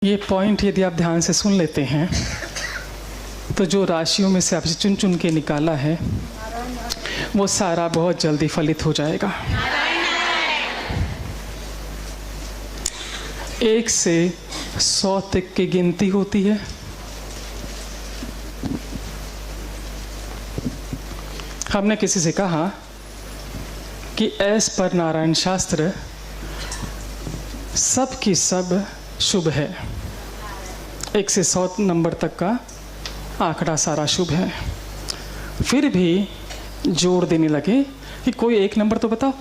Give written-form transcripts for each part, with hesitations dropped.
ये पॉइंट यदि आप ध्यान से सुन लेते हैं तो जो राशियों में से आपसे चुन चुन के निकाला है वो सारा बहुत जल्दी फलित हो जाएगा। 1 से 100 तक की गिनती होती है। हमने किसी से कहा कि एस पर नारायण शास्त्र सब की सब शुभ है। 1 से 100 नंबर तक का आंकड़ा सारा शुभ है। फिर भी जोड़ देने लगे कि कोई एक नंबर तो बताओ,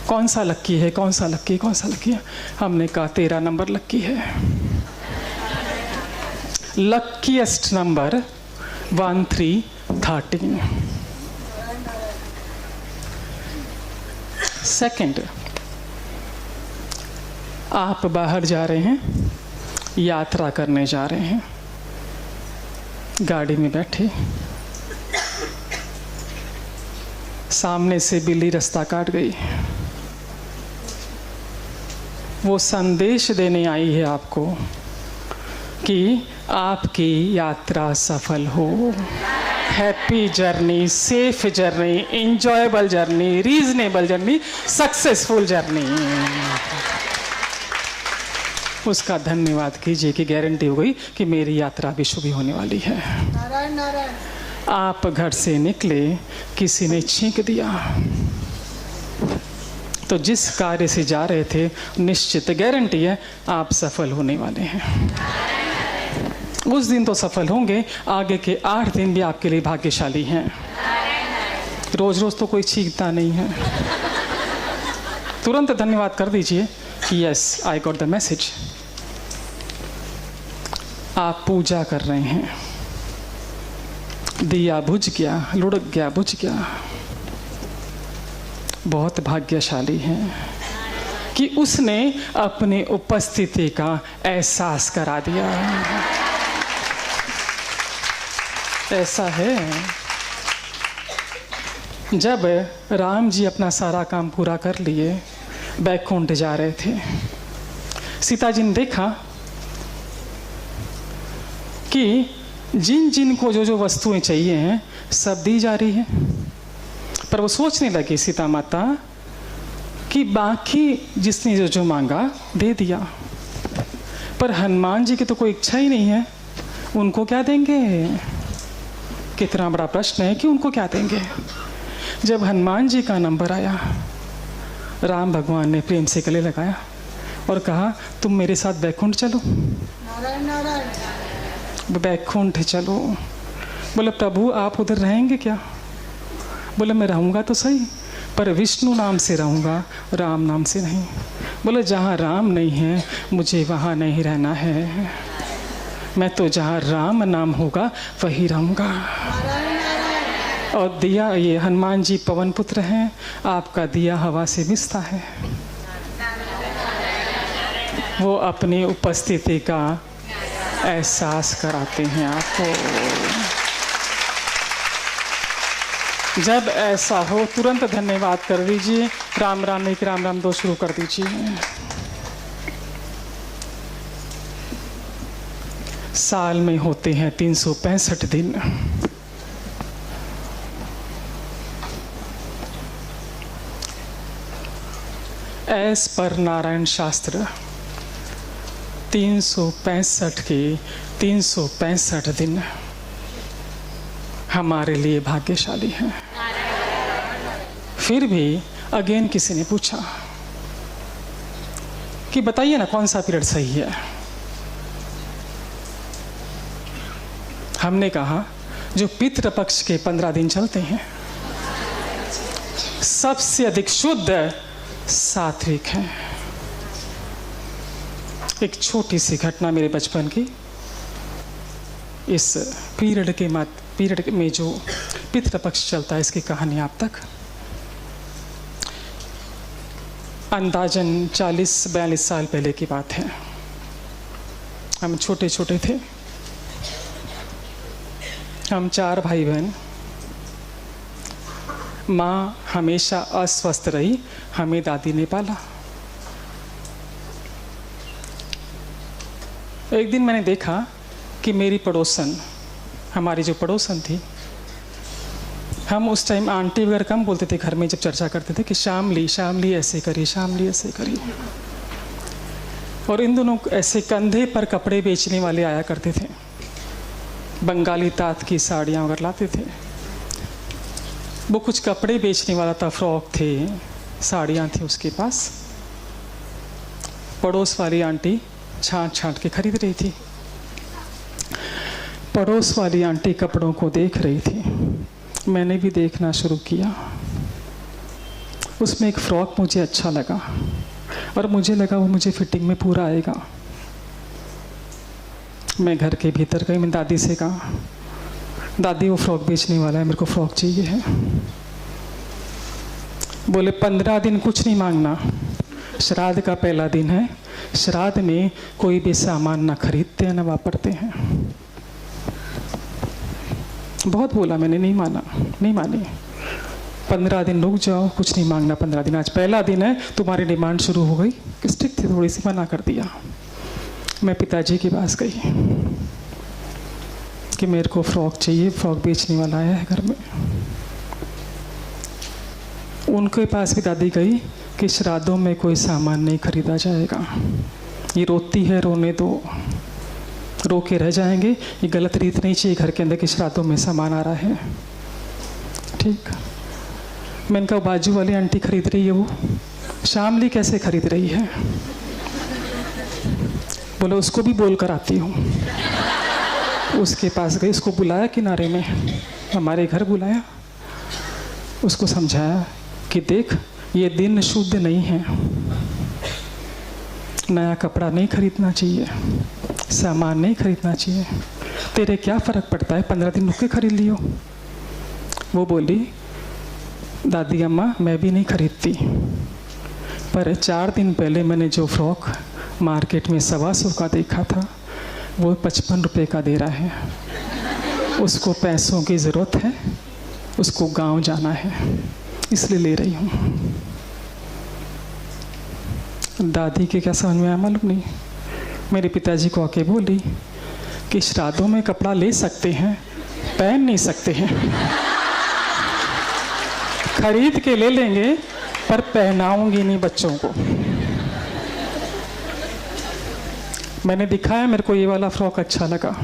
कौन सा लक्की है, कौन सा लक्की, कौन सा लक्की है। हमने कहा 13 नंबर लक्की है। लक्कीएस्ट नंबर 1313। सेकंड, आप बाहर जा रहे हैं, यात्रा करने जा रहे हैं, गाड़ी में बैठे, सामने से बिल्ली रास्ता काट गई। वो संदेश देने आई है आपको कि आपकी यात्रा सफल हो। Happy journey, safe journey, enjoyable journey, reasonable journey, successful journey. उसका धन्यवाद कीजिए कि गारंटी हो गई कि मेरी यात्रा भी शुभ होने वाली है। नारायण नारायण। आप घर से निकले, किसी ने छींक दिया, तो जिस कार्य से जा रहे थे निश्चित गारंटी है आप सफल होने वाले हैं। उस दिन तो सफल होंगे, आगे के 8 दिन भी आपके लिए भाग्यशाली हैं। रोज रोज तो कोई छींकता नहीं है। तुरंत धन्यवाद कर दीजिए कि yes I got the message. आप पूजा कर रहे हैं, दिया बुझ गया, लुढ़क गया, बुझ गया। बहुत भाग्यशाली हैं कि उसने अपनी उपस्थिति का एहसास करा दिया। ऐसा है, जब राम जी अपना सारा काम पूरा कर लिए, बैकुंठ जा रहे थे, सीता जी ने देखा कि जिन जिन को जो जो वस्तुएं चाहिए हैं सब दी जा रही है, पर वो सोचने लगी सीता माता कि बाकी जिसने जो जो मांगा दे दिया, पर हनुमान जी की तो कोई इच्छा ही नहीं है, उनको क्या देंगे। कितना बड़ा प्रश्न है कि उनको क्या देंगे। जब हनुमान जी का नंबर आया, राम भगवान ने प्रेम से गले लगाया और कहा तुम मेरे साथ बैकुंठ चलो। नारायण नारायण। बैकुंठ चलो। बोले प्रभु आप उधर रहेंगे क्या। बोले मैं रहूँगा तो सही, पर विष्णु नाम से रहूँगा, राम नाम से नहीं। बोले जहाँ राम नहीं है मुझे वहाँ नहीं रहना है, मैं तो जहाँ राम नाम होगा वही रहूँगा। और दिया, ये हनुमान जी पवन पुत्र हैं, आपका दिया हवा से मिसता है। वो अपनी उपस्थिति का एहसास कराते हैं आपको। जब ऐसा हो तुरंत धन्यवाद कर दीजिए। राम राम एक राम राम 2 शुरू कर दीजिए। साल में होते हैं 365 दिन। एस पर नारायण शास्त्र 365 के 365 दिन हमारे लिए भाग्यशाली हैं। फिर भी अगेन किसी ने पूछा कि बताइए ना कौन सा पीरियड सही है। हमने कहा जो पितृपक्ष के 15 दिन चलते हैं सबसे अधिक शुद्ध सात्विक है। एक छोटी सी घटना मेरे बचपन की, इस पीरियड में जो पितृपक्ष चलता है इसकी कहानी आप तक। अंदाजन 40-42 साल पहले की बात है। हम छोटे छोटे थे, हम 4 भाई बहन। माँ हमेशा अस्वस्थ रही, हमें दादी ने पाला। एक दिन मैंने देखा कि मेरी पड़ोसन, हमारी जो पड़ोसन थी, हम उस टाइम आंटी वगैरह कम बोलते थे घर में, जब चर्चा करते थे कि शामली ऐसे करी, शामली ऐसे करी। और इन दोनों ऐसे कंधे पर कपड़े बेचने वाले आया करते थे, बंगाली तात की साड़ियाँ वगैरह लाते थे। वो कुछ कपड़े बेचने वाला था, फ्रॉक थे, साड़ियाँ थी उसके पास। पड़ोस वाली आंटी छांट छांट के खरीद रही थी। पड़ोस वाली आंटी कपड़ों को देख रही थी, मैंने भी देखना शुरू किया। उसमें एक फ़्रॉक मुझे अच्छा लगा और मुझे लगा वो मुझे फिटिंग में पूरा आएगा। मैं घर के भीतर गई, मैंने दादी से कहा, दादी वो फ़्रॉक बेचने वाला है, मेरे को फ़्रॉक चाहिए है। बोले 15 दिन कुछ नहीं मांगना, श्राद्ध का पहला दिन है, श्राद्ध में कोई भी सामान ना खरीदते हैं ना वापरते हैं। बहुत बोला मैंने, नहीं माना, नहीं मानी। 15 दिन रुक जाओ, कुछ नहीं मांगना 15 दिन, आज पहला दिन है, तुम्हारी डिमांड शुरू हो गई। स्ट्रिक्ट थी थोड़ी सी, मना कर दिया। मैं पिताजी के पास गई कि मेरे को फ़्रॉक चाहिए, फ़्रॉक बेचने वाला आया है घर में। उनके पास भी दादी गई कि श्राद्धों में कोई सामान नहीं खरीदा जाएगा, ये रोती है, रोने दो, रो के रह जाएंगे, ये गलत रीत नहीं चाहिए घर के अंदर कि श्राद्धों में सामान आ रहा है। ठीक, मैंने कहा बाजू वाली आंटी खरीद रही है, वो शामली कैसे खरीद रही है? बोले उसको भी बोल कर आती हूँ। उसके पास गई, उसको बुलाया किनारे में, हमारे घर बुलाया, उसको समझाया कि देख ये दिन शुद्ध नहीं है, नया कपड़ा नहीं खरीदना चाहिए, सामान नहीं खरीदना चाहिए, तेरे क्या फ़र्क पड़ता है, 15 दिन रुक के खरीद लियो। वो बोली, दादी अम्मा मैं भी नहीं खरीदती, पर 4 दिन पहले मैंने जो फ़्रॉक मार्केट में 125 का देखा था, वो 55 रुपये का दे रहा है, उसको पैसों की ज़रूरत है, उसको गांव जाना है, इसलिए ले रही हूँ। दादी के क्या समझ में आया मालूम नहीं, मेरे पिताजी को आके बोली कि श्राद्धों में कपड़ा ले सकते हैं, पहन नहीं सकते हैं। खरीद के ले लेंगे पर पहनाऊंगी नहीं बच्चों को। मैंने दिखाया, मेरे को ये वाला फ्रॉक अच्छा लगा,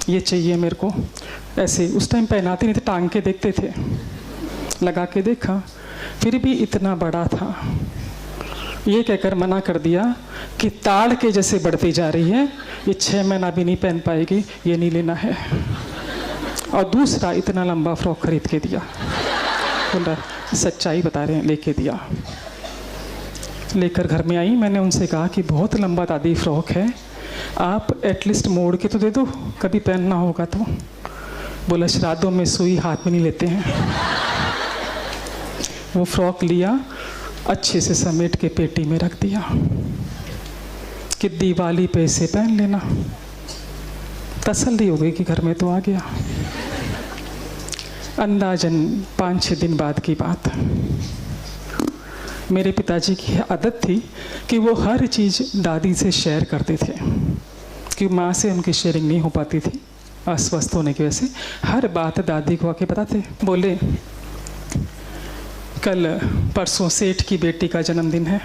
ये चाहिए मेरे को। ऐसे उस टाइम पहनाते नहीं थे, टांग के देखते थे, लगा के देखा, फिर भी इतना बड़ा था। ये कहकर मना कर दिया कि ताड़ के जैसे बढ़ती जा रही है, ये 6 महीना भी नहीं पहन पाएगी, ये नहीं लेना है। और दूसरा इतना लंबा फ्रॉक खरीद के दिया, बोला सच्चाई बता रहे हैं, लेके दिया। लेकर घर में आई, मैंने उनसे कहा कि बहुत लंबा दादी फ्रॉक है, आप एटलीस्ट मोड़ के तो दे दो, कभी पहनना होगा तो। बोला श्राद्धों में सुई हाथ में नहीं लेते हैं। वो फ्रॉक लिया, अच्छे से समेट के पेटी में रख दिया कि दिवाली पे इसे पहन लेना। तसल्ली हो गई कि घर में तो आ गया। अंदाजन 5-6 दिन बाद की बात, मेरे पिताजी की आदत थी कि वो हर चीज़ दादी से शेयर करते थे, कि माँ से उनकी शेयरिंग नहीं हो पाती थी अस्वस्थ होने की वजह से। हर बात दादी को आके बताते। बोले कल परसों सेठ की बेटी का जन्मदिन है,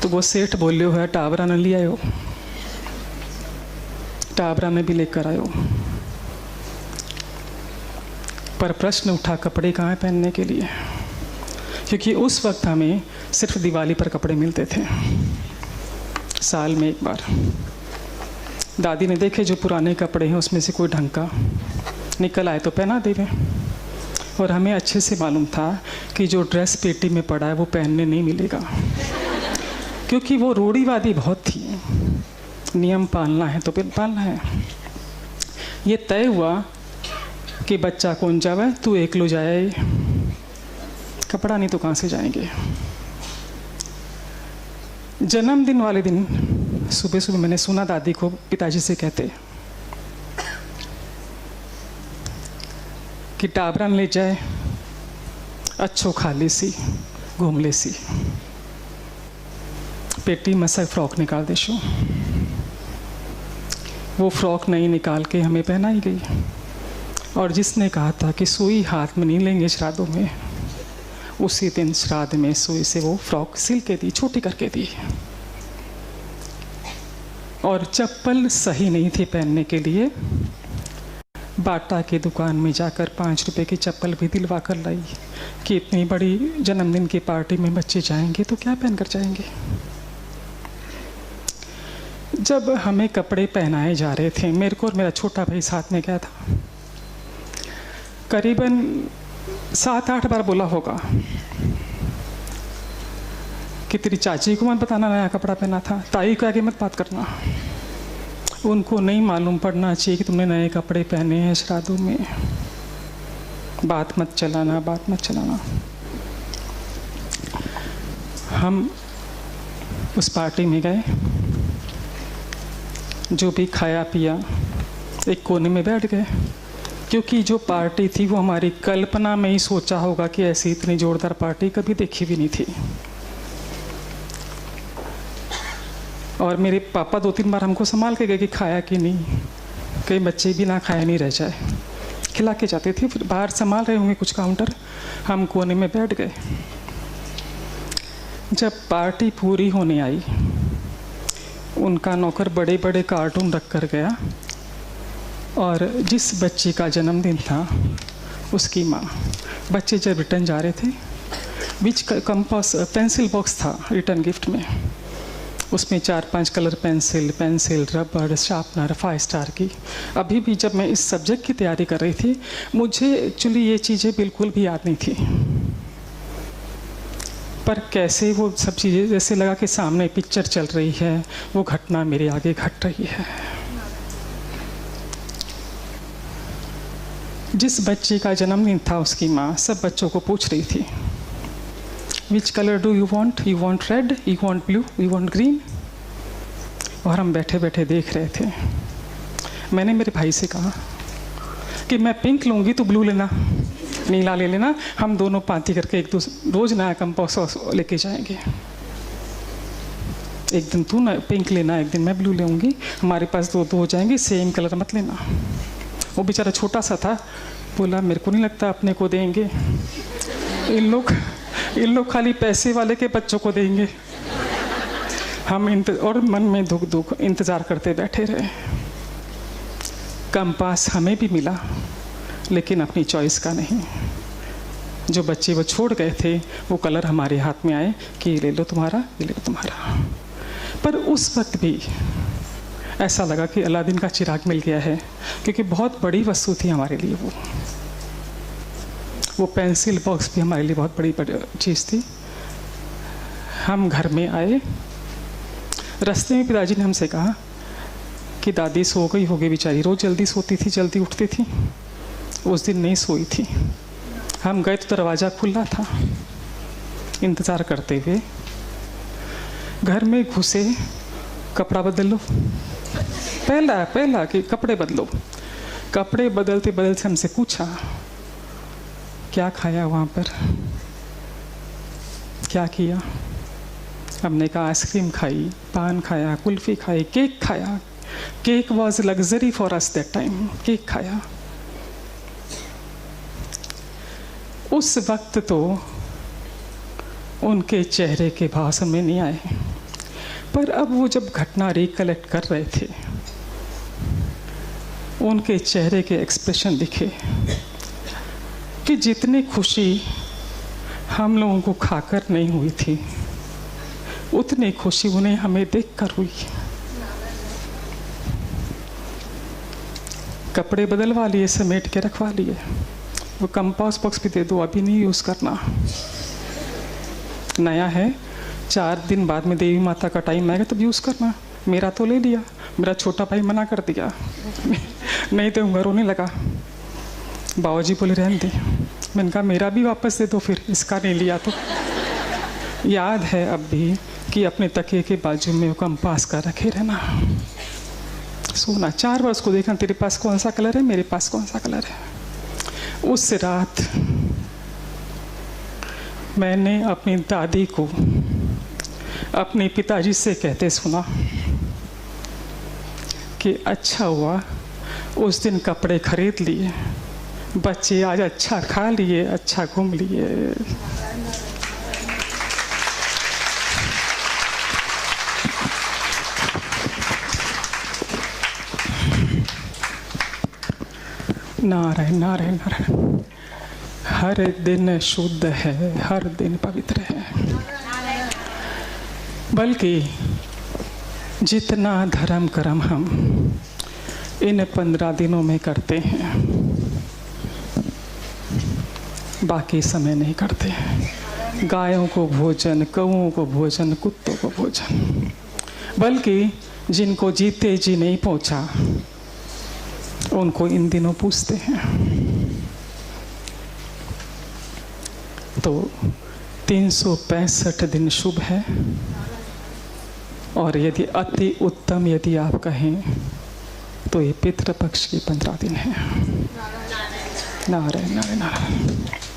तो वो सेठ बोले हो टावरा ने लिया हो, टावरा में भी लेकर आयो। पर प्रश्न उठा कपड़े कहाँ हैं पहनने के लिए, क्योंकि उस वक्त हमें सिर्फ दिवाली पर कपड़े मिलते थे, साल में एक बार। दादी ने देखे जो पुराने कपड़े हैं उसमें से कोई ढंग का निकल आए तो पहना देवे। और हमें अच्छे से मालूम था कि जो ड्रेस पेटी में पड़ा है वो पहनने नहीं मिलेगा, क्योंकि वो रूढ़िवादी बहुत थी, नियम पालना है तो पालना है। ये तय हुआ कि बच्चा कौन जावे, तू एक लो जाए, कपड़ा नहीं तो कहाँ से जाएंगे। जन्मदिन वाले दिन सुबह सुबह मैंने सुना दादी को पिताजी से कहते कि टाबरा ले जाए, अच्छो खा ले सी, घूम ले सी, पेटी में से फ्रॉक निकाल दे शो। वो फ्रॉक नई निकाल के हमें पहनाई गई। और जिसने कहा था कि सुई हाथ में नहीं लेंगे श्राद्धों में, उसी दिन श्राद्ध में सुई से वो फ्रॉक सिल के दी, छोटी करके दी। और चप्पल सही नहीं थी पहनने के लिए, बाटा की दुकान में जाकर 5 रुपए की चप्पल भी दिलवा कर लाई कि इतनी बड़ी जन्मदिन की पार्टी में बच्चे जाएंगे तो क्या पहन कर जाएंगे। जब हमें कपड़े पहनाए जा रहे थे, मेरे को और मेरा छोटा भाई साथ में गया था, करीबन 7-8 बार बोला होगा कि तेरी चाची को मत बताना नया कपड़ा पहना था, ताई को आगे मत बात करना, उनको नहीं मालूम पड़ना चाहिए कि तुमने नए कपड़े पहने हैं श्राद्धों में, बात मत चलाना, बात मत चलाना। हम उस पार्टी में गए, जो भी खाया पिया, एक कोने में बैठ गए, क्योंकि जो पार्टी थी वो हमारी कल्पना में ही सोचा होगा कि ऐसी इतनी जोरदार पार्टी कभी देखी भी नहीं थी। और मेरे पापा 2-3 बार हमको संभाल के गए कि खाया कि नहीं, कई बच्चे भी ना खाया नहीं रह जाए, खिला के जाते थे। फिर बाहर संभाल रहे होंगे कुछ काउंटर, हम कोने में बैठ गए। जब पार्टी पूरी होने आई, उनका नौकर बड़े बड़े कार्टून रख कर गया, और जिस बच्चे का जन्मदिन था उसकी माँ, बच्चे जब रिटर्न जा रहे थे, बीच कंपास पेंसिल बॉक्स था रिटर्न गिफ्ट में, उसमें 4-5 कलर पेंसिल, रबड़, शार्पनर 5 स्टार की। अभी भी जब मैं इस सब्जेक्ट की तैयारी कर रही थी, मुझे एक्चुअली ये चीज़ें बिल्कुल भी याद नहीं थी, पर कैसे वो सब चीज़ें जैसे लगा कि सामने पिक्चर चल रही है, वो घटना मेरे आगे घट रही है। जिस बच्चे का जन्मदिन था उसकी माँ सब बच्चों को पूछ रही थी, which colour do you want red, you want blue, you want green. और हम बैठे बैठे देख रहे थे। मैंने मेरे भाई से कहा कि मैं पिंक लूँगी तो ब्लू लेना, नीला ले लेना, हम दोनों पाती करके एक दूसरे रोज़ नया कंपास लेके जाएंगे, एक दिन तू ना पिंक लेना, एक दिन मैं ब्लू लेंगी, हमारे पास 2-2 हो जाएंगे, सेम कलर मत लेना। वो बेचारा छोटा सा था, बोला मेरे को नहीं लगता अपने को देंगे, इन लोग खाली पैसे वाले के बच्चों को देंगे। हम और मन में दुख इंतज़ार करते बैठे रहे। कंपास हमें भी मिला, लेकिन अपनी चॉइस का नहीं। जो बच्चे वो छोड़ गए थे, वो कलर हमारे हाथ में आए कि ये ले लो तुम्हारा, ये ले लो तुम्हारा। पर उस वक्त भी ऐसा लगा कि अलादीन का चिराग मिल गया है, क्योंकि बहुत बड़ी वस्तु थी हमारे लिए। वो पेंसिल बॉक्स भी हमारे लिए बहुत बड़ी चीज़ थी। हम घर में आए, रास्ते में पिताजी ने हमसे कहा कि दादी सो गई होगी बेचारी, रोज़ जल्दी सोती थी, जल्दी उठती थी, उस दिन नहीं सोई थी। हम गए तो दरवाज़ा खुला था, इंतज़ार करते हुए घर में घुसे, कपड़ा बदल लो, पहला कि कपड़े बदलो। कपड़े बदलते बदलते हमसे पूछा क्या खाया वहाँ पर, क्या किया। हमने कहा आइसक्रीम खाई, पान खाया, कुल्फ़ी खाई, केक खाया। Cake was luxury for us that time, cake खाया। उस वक्त तो उनके चेहरे के भाव समझ नहीं आए, पर अब वो जब घटना रिकलेक्ट कर रहे थे, उनके चेहरे के एक्सप्रेशन दिखे कि जितनी खुशी हम लोगों को खाकर नहीं हुई थी, उतनी खुशी उन्हें हमें देखकर हुई। कपड़े बदलवा लिए, समेट के रखवा लिए। वो कंपास बॉक्स भी दे दो, अभी नहीं यूज़ करना, नया है, 4 दिन बाद में देवी माता का टाइम आएगा तब यूज़ करना। मेरा तो ले लिया, मेरा छोटा भाई मना कर दिया, नहीं दूंगा, रोने लगा। बाबूजी बोले रहने दे। मैंने कहा मेरा भी वापस दे दो, फिर इसका नहीं लिया तो। याद है अब भी कि अपने तकिए के बाजू में वो कंपास का रखे रहना, सोना। 4 बार उसको देखना, तेरे पास कौन सा कलर है, मेरे पास कौन सा कलर है। उस रात मैंने अपनी दादी को अपने पिताजी से कहते सुना कि अच्छा हुआ उस दिन कपड़े खरीद लिए, बच्चे आज अच्छा खा लिए, अच्छा घूम लिए। नारायण नारायण नारायण। हर दिन शुद्ध है, हर दिन पवित्र है। बल्कि जितना धर्म कर्म हम इन 15 दिनों में करते हैं, बाकी समय नहीं करते। गायों को भोजन, कौओं को भोजन, कुत्तों को भोजन। बल्कि जिनको जीते जी नहीं पहुंचा उनको इन दिनों पूछते हैं। तो 365 दिन शुभ है, और यदि अति उत्तम यदि आप कहें तो ये पितृपक्ष के 15 दिन है। नारायण नारायण नारायण।